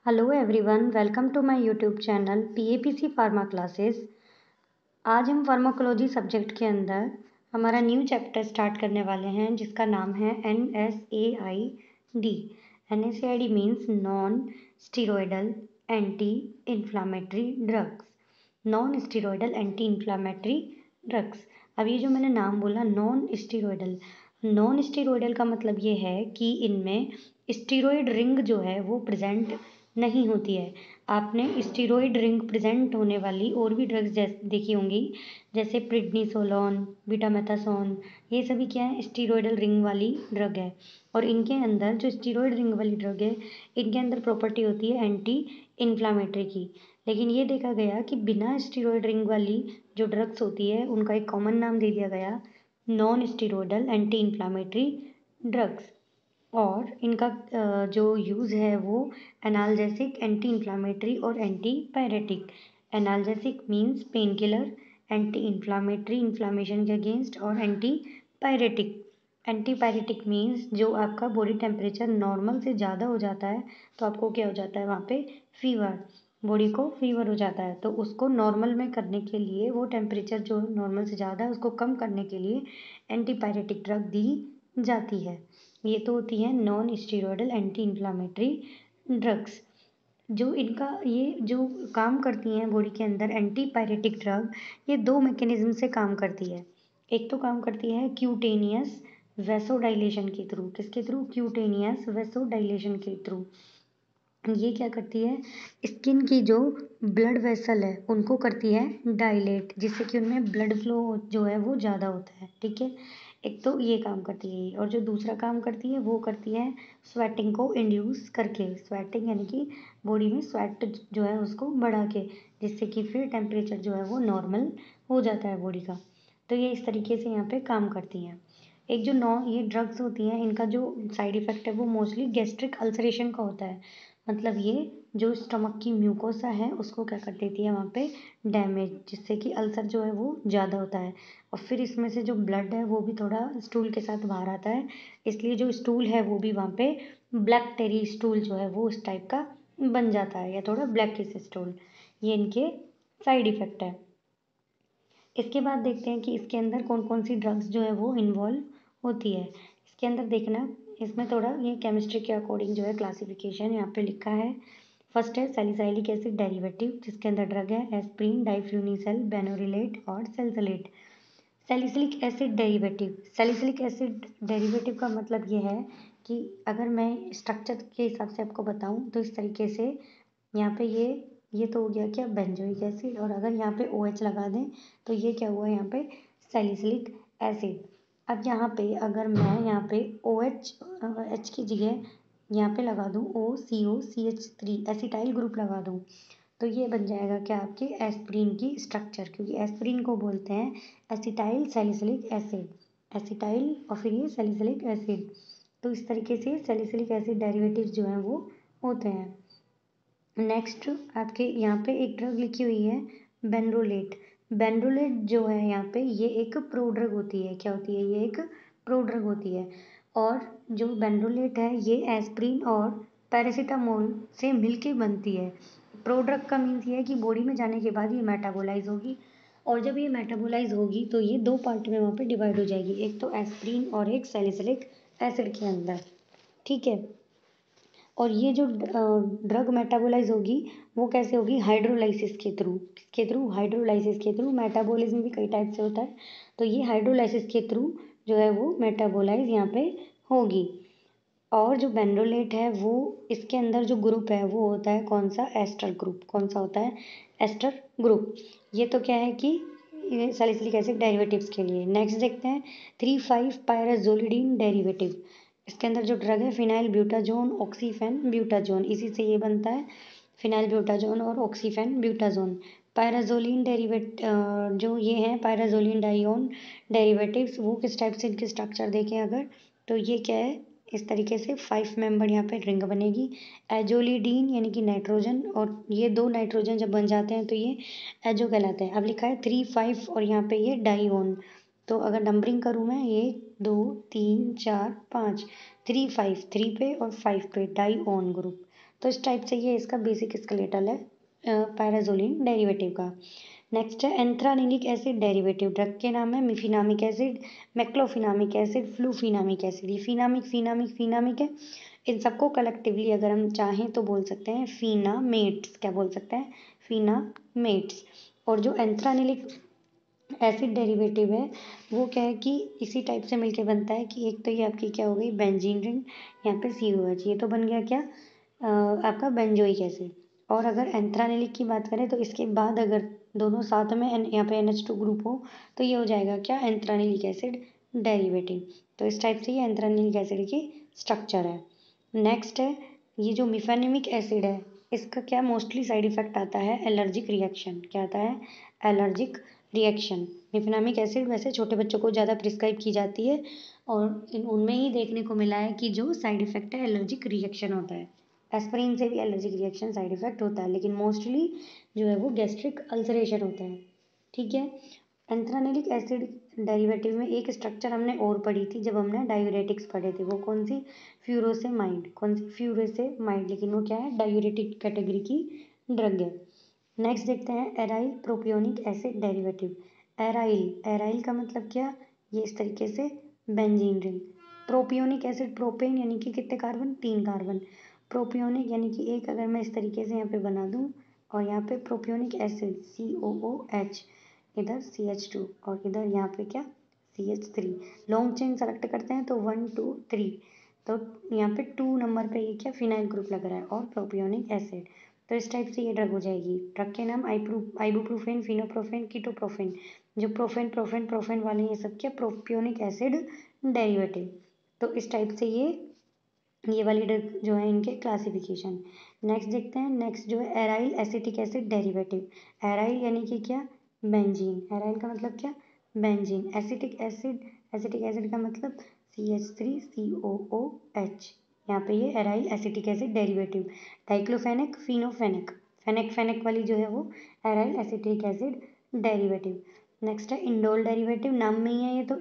Hello everyone, welcome to my YouTube channel PAPC pharma classes. आज हम pharmacology subject के अंदर हमारा न्यू चैप्टर स्टार्ट करने वाले हैं जिसका नाम है NSAID। NSAID means non steroidal anti inflammatory drugs. Non steroidal anti inflammatory drugs. अब ये जो मैंने नाम बोला नॉन स्टीरॉयडल का मतलब ये है कि इनमें स्टीरॉयड रिंग जो है वो प्रेजेंट नहीं होती है। आपने स्टीरॉयड रिंग प्रेजेंट होने वाली और भी ड्रग्स देखी होंगी, जैसे प्रिडनिसोलोन, बीटामेथासोन। ये सभी क्या है, स्टीरॉयडल रिंग वाली ड्रग है। और इनके अंदर जो स्टीरॉयड रिंग वाली ड्रग है, इनके अंदर प्रॉपर्टी होती है एंटी इन्फ्लामेटरी की। लेकिन ये देखा गया कि बिना स्टीरॉयड रिंग वाली जो ड्रग्स होती है उनका एक कॉमन नाम दे दिया गया, non steroidal anti inflammatory drugs. और इनका जो यूज़ है वो एनाल्जेसिक, एंटी इन्फ्लामेटरी और anti pyretic. Analgesic means pain killer, anti inflammatory inflammation के अगेंस्ट, और anti pyretic. Anti pyretic means जो आपका बॉडी टेम्परेचर नॉर्मल से ज़्यादा हो जाता है तो आपको क्या हो जाता है, वहाँ पे फीवर, बॉडी को फीवर हो जाता है। तो उसको नॉर्मल में करने के लिए, वो टेम्परेचर जो नॉर्मल से ज़्यादा है उसको कम करने के लिए एंटी पायरेटिक ड्रग दी जाती है। ये तो होती है non steroidal anti inflammatory drugs. जो इनका ये जो काम करती हैं बॉडी के अंदर एंटी पायरेटिक ड्रग, ये दो मैकेनिज्म से काम करती है। एक तो काम करती है क्यूटेनियस वेसोडाइलेशन के थ्रू। किसके थ्रू? क्यूटेनियस वेसोडाइलेशन के थ्रू। ये क्या करती है, स्किन की जो ब्लड वेसल है उनको करती है डायलेट, जिससे कि उनमें ब्लड फ्लो जो है वो ज़्यादा होता है। ठीक है, एक तो ये काम करती है। और जो दूसरा काम करती है वो करती है स्वेटिंग को इंड्यूस करके। स्वेटिंग यानी कि बॉडी में स्वेट जो है उसको बढ़ा के, जिससे कि फिर टेम्परेचर जो है वो नॉर्मल हो जाता है बॉडी का। तो ये इस तरीके से यहाँ पे काम करती हैं। एक जो ये ड्रग्स होती हैं, इनका जो साइड इफ़ेक्ट है वो मोस्टली गैस्ट्रिक अल्सरेशन का होता है। मतलब ये जो स्टमक की म्यूकोसा है उसको क्या कर देती है वहाँ पे डैमेज, जिससे कि अल्सर जो है वो ज़्यादा होता है। और फिर इसमें से जो ब्लड है वो भी थोड़ा स्टूल के साथ बाहर आता है, इसलिए जो स्टूल है वो भी वहाँ पे ब्लैक टेरी स्टूल जो है वो उस टाइप का बन जाता है, या थोड़ा ब्लैकिश स्टूल। ये इनके साइड इफ़ेक्ट है। इसके बाद देखते हैं कि इसके अंदर कौन कौन सी ड्रग्स जो है वो इन्वॉल्व होती है। इसके अंदर देखना, इसमें थोड़ा ये केमिस्ट्री के अकॉर्डिंग जो है क्लासिफिकेशन यहाँ पे लिखा है। फर्स्ट है सैलिसाइलिक एसिड डेरिवेटिव, जिसके अंदर ड्रग है एस्प्रिन, डाइफ्लूनिसेल, बेनोरिलेट और salicylate. Salicylic acid derivative. Salicylic acid derivative का मतलब ये है कि अगर मैं स्ट्रक्चर के हिसाब से आपको बताऊं तो इस तरीके से यहाँ पे ये तो हो गया क्या, बेंजोइक एसिड। और अगर यहाँ पे OH लगा दें तो ये क्या हुआ यहाँ पे, सैलिसिलिक एसिड। अब यहाँ पे अगर मैं यहाँ पे OH H की जगह यहाँ पे लगा दूँ OCOCH3 एसिटाइल ग्रुप लगा दूँ, तो ये बन जाएगा क्या, आपके एस्प्रिन की स्ट्रक्चर। क्योंकि एस्प्रिन को बोलते हैं एसिटाइल सैलिसिलिक एसिड। एसिटाइल और फिर ये सैलिसिलिक एसिड। तो इस तरीके से सैलिसिलिक एसिड डेरिवेटिव्स जो हैं वो होते हैं। नेक्स्ट आपके यहाँ पे एक ड्रग लिखी हुई है बेनड्रोलेट। बेनड्रोलेट जो है यहाँ पे ये एक प्रोड्रग होती है। क्या होती है? ये एक प्रोड्रग होती है। और जो बेनड्रोलेट है ये एस्प्रिन और पैरासीटामोल से मिलके बनती है। प्रोड्रग का मीन्स ये है कि बॉडी में जाने के बाद ये मेटाबोलाइज होगी, और जब ये मेटाबोलाइज होगी तो ये दो पार्ट में वहाँ पे डिवाइड हो जाएगी, एक तो एस्प्रिन और एक सैलिसिलिक एसिड के अंदर। ठीक है, और ये जो ड्रग मेटाबोलाइज होगी वो कैसे होगी, हाइड्रोलाइसिस के थ्रू। किसके थ्रू? हाइड्रोलाइसिस के थ्रू। मेटाबॉलिज्म भी कई टाइप से होता है, तो ये हाइड्रोलाइसिस के थ्रू जो है वो मेटाबोलाइज यहाँ पे होगी। और जो बेनड्रोलेट है वो, इसके अंदर जो ग्रुप है वो होता है कौन सा, एस्टर ग्रुप। कौन सा होता है? Ester group. ये तो क्या है कि सैलिसिलिक एसिड डेरिवेटिव्स के लिए। नेक्स्ट देखते हैं 3,5 पायराजोलिडीन डेरिवेटिव। इसके अंदर जो ड्रग है फिनाइल ब्यूटाजोन ऑक्सीफेन ब्यूटाजोन, इसी से ये बनता है, फिनाइल ब्यूटाजोन और ऑक्सीफेन ब्यूटाजोन। पैराजोलिन डेरिवेट जो ये हैं पैराजोलिन डाइओन डेरिवेटिव्स, वो किस टाइप से इनके स्ट्रक्चर देखें अगर, तो ये क्या है, इस तरीके से 5 मेंबर यहाँ पे रिंग बनेगी। एजोलिडीन यानी कि नाइट्रोजन, और ये दो नाइट्रोजन जब बन जाते हैं तो ये एजो कहलाते हैं। अब लिखा है 3, 5 और यहाँ पे ये डाइओन। तो अगर नंबरिंग करूँ मैं, 1 2 3 4 5, 3 पे और 5 पे डाई ऑन ग्रुप। तो इस टाइप से ये इसका बेसिक स्केलेटल है पैराजोलिन डेरिवेटिव का। नेक्स्ट है एंथ्रानिलिक एसिड डेरिवेटिव। ड्रग के नाम है मिफिनामिक एसिड, मैक्लोफिनामिक एसिड, फ्लूफिनामिक एसिड। ये फिनामिक है। इन सबको कलेक्टिवली अगर हम चाहें तो बोल सकते हैं फिनामेट्स। क्या बोल सकते हैं? फिनामेट्स। और जो एंथ्रानिलिक एसिड डेरिवेटिव है वो क्या है कि इसी टाइप से मिलके बनता है कि एक तो ये आपकी क्या हो गई बेंजीन रिंग, यहाँ पे COH, ये तो बन गया क्या आपका बेंजोइक एसिड। और अगर एंथ्रानिलिक की बात करें तो इसके बाद अगर दोनों साथ में यहाँ पे NH2 ग्रुप हो तो ये हो जाएगा क्या एंथ्रानिलिक एसिड डेरिवेटिव। तो इस टाइप से ये एंथ्रानिलिक एसिड की स्ट्रक्चर है। नेक्स्ट है ये जो मिफेनेमिक एसिड है इसका क्या मोस्टली साइड इफेक्ट आता है एलर्जिक रिएक्शन। क्या आता है? Allergic reaction. मिफेनामिक एसिड वैसे छोटे बच्चों को ज़्यादा प्रिस्क्राइब की जाती है और उनमें ही देखने को मिला है कि जो साइड इफेक्ट है एलर्जिक रिएक्शन होता है। एस्पिरिन से भी एलर्जिक रिएक्शन साइड इफेक्ट होता है लेकिन मोस्टली जो है वो गैस्ट्रिक अल्सरेशन होता है। ठीक है। एंथ्रानिलिक एसिड डेरिवेटिव में एक स्ट्रक्चर हमने और पढ़ी थी जब हमने डायूरेटिक्स पढ़े थे। वो कौन सी? फ्यूरोसेमाइड। कौन सी? फ्यूरोसेमाइड। लेकिन वो क्या है? डायूरेटिक कैटेगरी की ड्रग है। नेक्स्ट देखते हैं aryl propionic acid derivative. Aryl का मतलब क्या? ये इस तरीके से benzene ring. Propionic acid, propane यानी कि कितने कार्बन? 3 कार्बन। प्रोपियोनिक यानी कि एक अगर मैं इस तरीके से यहाँ पे बना दूँ और यहाँ पे प्रोपियोनिक एसिड COOH, इधर CH2 और इधर यहाँ पे क्या CH3। लॉन्ग चेन सेलेक्ट करते हैं तो 1 2 3, तो यहाँ पे 2 नंबर पे ये क्या फिनाइल ग्रुप लग रहा है और प्रोपियोनिक एसिड। तो इस टाइप से ये ड्रग हो जाएगी। ड्रग के नाम आइबुप्रोफेन, फिनोप्रोफेन, कीटोप्रोफेन। जो प्रोफेन वाले ये सब क्या प्रोपियोनिक एसिड डेरिवेटिव। तो इस टाइप से ये वाली ड्रग जो है इनके क्लासिफिकेशन। नेक्स्ट देखते हैं। नेक्स्ट जो है aryl acetic acid derivative. Aryl यानी कि क्या? बेंजीन। एराइल का मतलब क्या? बेंजीन। एसिटिक एसिड का मतलब CH3COOH। यहाँ पे ये aryl acetic acid derivative. Diclofenac, फिनोफेनेक, फेनेक वाली जो है वो aryl acetic acid derivative. Next है इंडोल डेरिवेटिव। नाम में ही है ये तो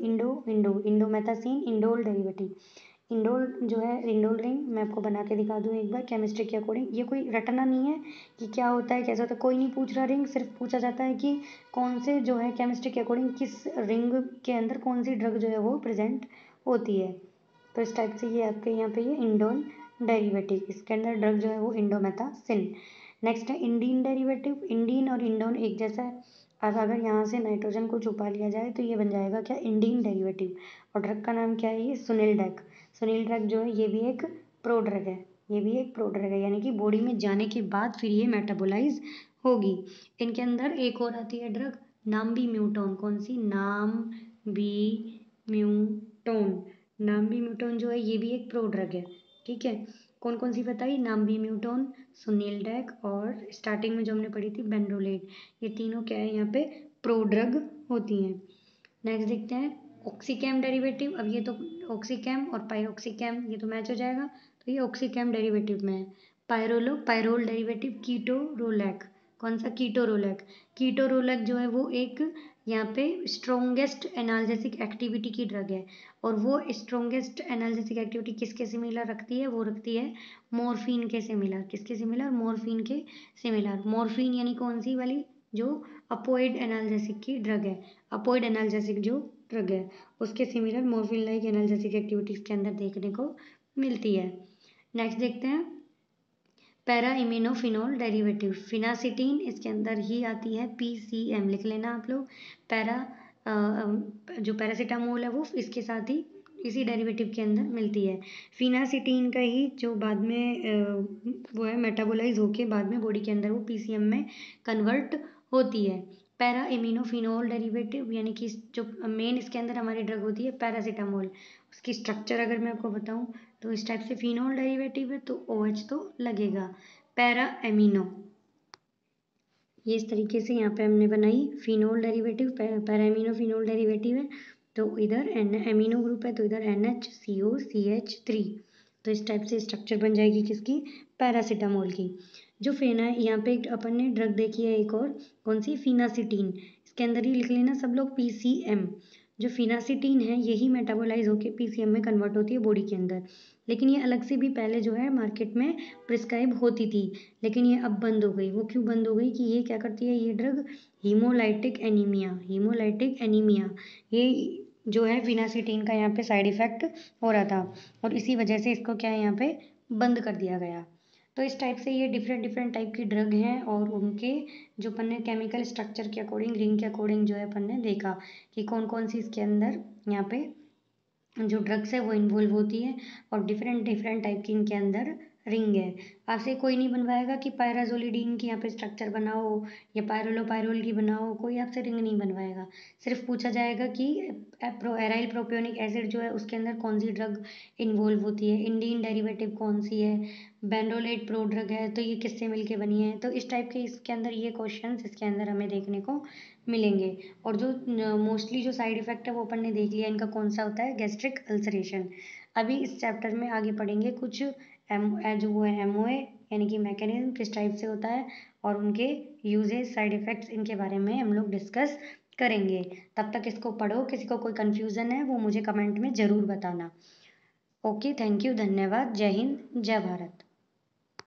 इंडोमेथासीन इंडोल डेरिवेटिव। इंडोल जो है इंडोल रिंग मैं आपको बना के दिखा दूँ एक बार केमिस्ट्री के अकॉर्डिंग। ये कोई रटना नहीं है कि क्या होता है कैसे होता है, कोई नहीं पूछ रहा रिंग, सिर्फ पूछा जाता है कि कौन से जो है केमिस्ट्री के अकॉर्डिंग किस रिंग के अंदर कौन सी ड्रग जो है वो प्रेजेंट होती है। तो इस टाइप से ये आपके यहाँ पे ये इंडोल डेरिवेटिव, इसके अंदर ड्रग जो है वो इंडोमेथासिन। नेक्स्ट है इंडीन डेरिवेटिव। इंडीन और इंडोन एक जैसा है। अब अगर यहाँ से नाइट्रोजन को छुपा लिया जाए तो ये बन जाएगा क्या? इंडीन डेरिवेटिव। और ड्रग का नाम क्या है? ये सुनील ड्रग जो है ये भी एक प्रोड्रग है। यानी कि बॉडी में जाने के बाद फिर ये मेटाबोलाइज होगी। इनके अंदर एक और आती है ड्रग नाम्बी म्यूटोन। कौन सी? नाम्बी म्यूटोन जो है ये भी एक प्रोड्रग है। ठीक है। कौन कौन सी बताई? नाम्बी म्यूटोन, सुनील ड्रग और स्टार्टिंग में जो हमने पढ़ी थी बेंड्रोलेट। ये तीनों क्या है? यहाँ पे प्रोड्रग होती हैं। नेक्स्ट देखते हैं ऑक्सीकैम डेरिवेटिव। अब ये तो ऑक्सीकैम और पायरोक्सीकैम ये तो मैच हो जाएगा, तो ये ऑक्सीकैम डेरिवेटिव में है। Pyrrole derivative कीटोरोलैक। कौन सा? कीटोरोलैक जो है वो एक यहाँ पे स्ट्रोंगेस्ट एनाल्जेसिक एक्टिविटी की ड्रग है। और वो स्ट्रोंगेस्ट एनाल्जेसिक एक्टिविटी किसके सिमिलर रखती है? वो रखती है मॉर्फिन के सिमिलर। किसके सिमिलर? मॉर्फिन के सिमिलर। मॉर्फिन यानी कौन सी वाली? जो अपोइड एनाल्जेसिक की ड्रग है। अपोइड एनाल्जेसिक जो ड्रग है उसके similar morphine like analgesic activities के अंदर देखने को मिलती है। नेक्स्ट देखते हैं पैरा इम्यूनोफिनोल डेरिवेटिव। फिनासिटीन इसके अंदर ही आती है PCM, लिख लेना आप लोग। जो पैरासीटामोल है वो इसके साथ ही इसी डेरिवेटिव के अंदर मिलती है। फिनासिटीन का ही जो बाद में वो है मेटाबोलाइज होके बाद में बॉडी के अंदर वो PCM में कन्वर्ट होती है। पैरा इम्यूनोफिनोल डेरिवेटिव यानी कि जो मेन इसके अंदर हमारी ड्रग होती है पैरासीटामोल। उसकी स्ट्रक्चर अगर मैं आपको बताऊं तो इस टाइप से फिनोल डेरिवेटिव है तो OH तो लगेगा। पैरा एमिनो ये इस तरीके से यहाँ पे हमने बनाई phenol derivative. Para amino phenol derivative है तो इधर एमिनो ग्रुप है तो इधर NHCOCH3। तो इस टाइप से स्ट्रक्चर बन जाएगी किसकी? पैरासीटामोल की। जो यहाँ पे अपन ने ड्रग देखी है एक और कौन सी? फिनासिटीन। इसके अंदर ही लिख लेना सब लोग PCM। जो फिनासिटीन है यही मेटाबोलाइज होकर PCM में कन्वर्ट होती है बॉडी के अंदर। लेकिन ये अलग से भी पहले जो है मार्केट में प्रिस्क्राइब होती थी, लेकिन ये अब बंद हो गई। वो क्यों बंद हो गई कि ये क्या करती है ये ड्रग, हीमोलाइटिक एनीमिया, ये जो है फिनासिटीन का यहाँ पे साइड इफेक्ट हो रहा था, और इसी वजह से इसको क्या है यहाँ पे बंद कर दिया गया। तो इस टाइप से ये डिफरेंट डिफरेंट टाइप की ड्रग हैं, और उनके जो अपन ने केमिकल स्ट्रक्चर के अकॉर्डिंग, रिंग के अकॉर्डिंग जो है अपन ने देखा कि कौन कौन सी इसके अंदर यहाँ पे जो ड्रग्स है वो इन्वॉल्व होती है, और डिफरेंट डिफरेंट टाइप की इनके अंदर रिंग है। आपसे कोई नहीं बनवाएगा कि पायराजोलिडीन की यहाँ पे स्ट्रक्चर बनाओ या पायरोलोपायरोल की बनाओ, कोई आपसे रिंग नहीं बनवाएगा। सिर्फ पूछा जाएगा कि एराइल प्रोपियोनिक एसिड जो है उसके अंदर कौन सी ड्रग इन्वॉल्व होती है, इंडीन डेरिवेटिव कौन सी है, बेंडोलेट प्रो ड्रग है तो ये किससे मिलके बनी है। तो इस टाइप के इसके अंदर ये क्वेश्चंस इसके अंदर हमें देखने को मिलेंगे। और जो मोस्टली जो साइड इफेक्ट है वो अपन ने देख लिया इनका कौन सा होता है, गैस्ट्रिक अल्सरेशन। अभी इस चैप्टर में आगे पढ़ेंगे कुछ जो वो है एमओए यानी कि मैकेनिज्म किस टाइप से होता है, और उनके यूजेस, साइड इफेक्ट्स, इनके बारे में हम लोग डिस्कस करेंगे। तब तक इसको पढ़ो, किसी को कोई कंफ्यूजन है वो मुझे कमेंट में ज़रूर बताना। ओके, थैंक यू, धन्यवाद, जय हिंद, जय भारत।